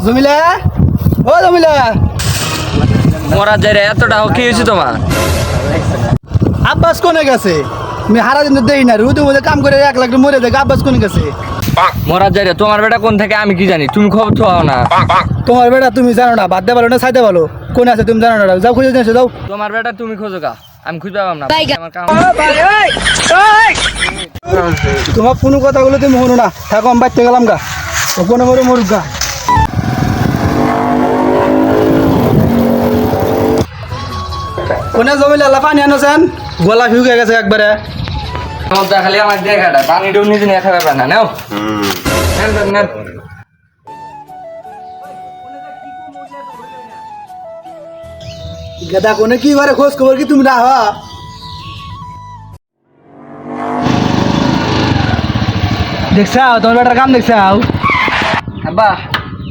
জমিলা, ও জমিলা, মরা যায় রে, এতটা কি হয়েছে তোমার? আব্বাস কোনে গেছে? আমি হারা দিন দেই না, রুদের মধ্যে কাম করে 1 লাখ মরে দেখে আব্বাস কোনে গেছে? মরা যায় রে, তোমার বেটা কোন থেকে আমি কি জানি, তুমি খবর তো না। তোমার বেটা তুমি জানো না, বাদ দে বলো না চাইতে বলো, কোনে আছে তুমি জানো না, যাও খুঁজে নিয়ে এসো, যাও। তোমার বেটা তুমি খোঁজো কা, আমি খুঁজে পাবাম না। আমার কাম। তোমার কোনো কথাগুলো তুমি শোনো না, থাকো আমি বাড়তে গেলাম গা, ও কোনো মরে মরুক গা। কোনে জমিলা আল্লাহ পানি আনোছেন, গলা শুকিয়ে গেছে একবারে। খালি আমার দেখাটা পানিটাও নিজে নিয়ে খাবে না, নাও নেন। গেদা কোনে কি করে খোঁজ খবর কি তুমি রাহা? দেখছাও তোমার বেটার কাম দেখছাও? আব্বা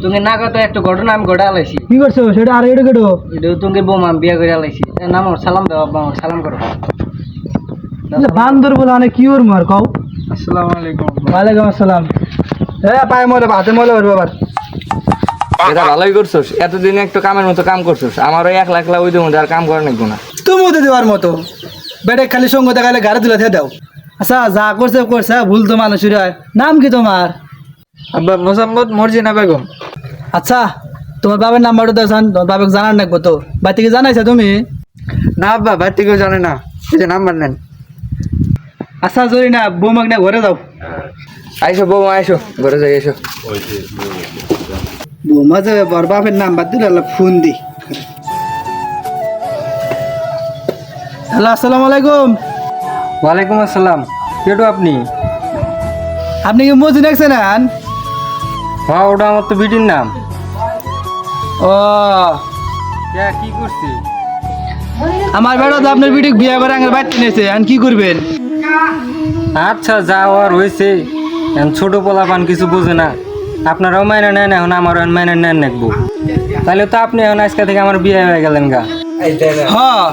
তুমি না কত একটা ঘটনা আমি ঘটা আলাইছি। কি করছো সেটা? আর এটা কেটো এটাও তুমি বোমা বিয়া করে আলাইছি। নাম সালাম দাও আব্বা, আমার সালাম করো। বান্দর বলে অনেক কি ওর মার কও। আসসালামু আলাইকুম। ওয়ালাইকুম আসসালাম। পায়ে মরে হাতে মরে ওর বাবার। এটা ভালোই করছোস, এতদিন একটু কামের মতো কাম করছোস। আমারও 1 লাখ ওই মধ্যে আর কাম করে নাকবো না। তুমি ওদের দেওয়ার মতো বেটে খালি সঙ্গ দেখালে গাড়ি তুলে দাও। আচ্ছা যা করছে করছে, ভুল তো মানুষের হয়। নাম কি তোমার? আব্বা মোসাম্মদ মর্জিনা বেগম। আচ্ছা তোমার বাবার নাম্বারটা দেখান, তোমার বাবাকে জানার নাকবো তো। বাড়ি থেকে জানাইছা তুমি? না আব্বা, বাড়ি থেকেও জানে না, এই যে নাম্বার নেন। আচ্ছা জরি না, বৌমাক না ঘরে যাও। আইসো বৌমা, আইসো ঘরে যাই, এসো। বৌমা যাবে, বর বাপের নাম্বার দিলে ফোন দি। হ্যালো, আসসালামু আলাইকুম। ওয়ালাইকুম আসসালাম। কেটু আপনি? আপনি কি মজি দেখছেন? হ্যাঁ, ওটা আমার তো বিটির নাম। ও কি করছি? আমার বেটা তো আপনার বিটি বিয়ে করে আঙের বাড়তে নিয়েছে, আর কি করবেন? আচ্ছা যা হওয়ার হয়েছে, ছোট পোলাপান কিছু বোঝে না। আপনারাও মাইনে নেন, এখন আমার মাইনে নেন নাকবো। তাহলে তো আপনি এখন আজকে থেকে আমার বিয়ে হয়ে গেলেন গা। হ্যাঁ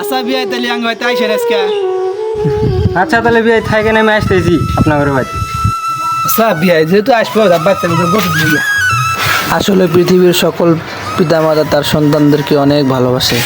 আচ্ছা বিয়ে তাহলে আঙ্গ হয়তো আইসেন আজকে। আচ্ছা তাহলে বিয়ে থাকে না, আমি আসতেছি আপনার বাড়ি। আচ্ছা বিয়ে যেহেতু আসবো বাচ্চা বসে দিয়ে। আসলে পৃথিবীর সকল পিতামাতা তার সন্তানদেরকে অনেক ভালোবাসে।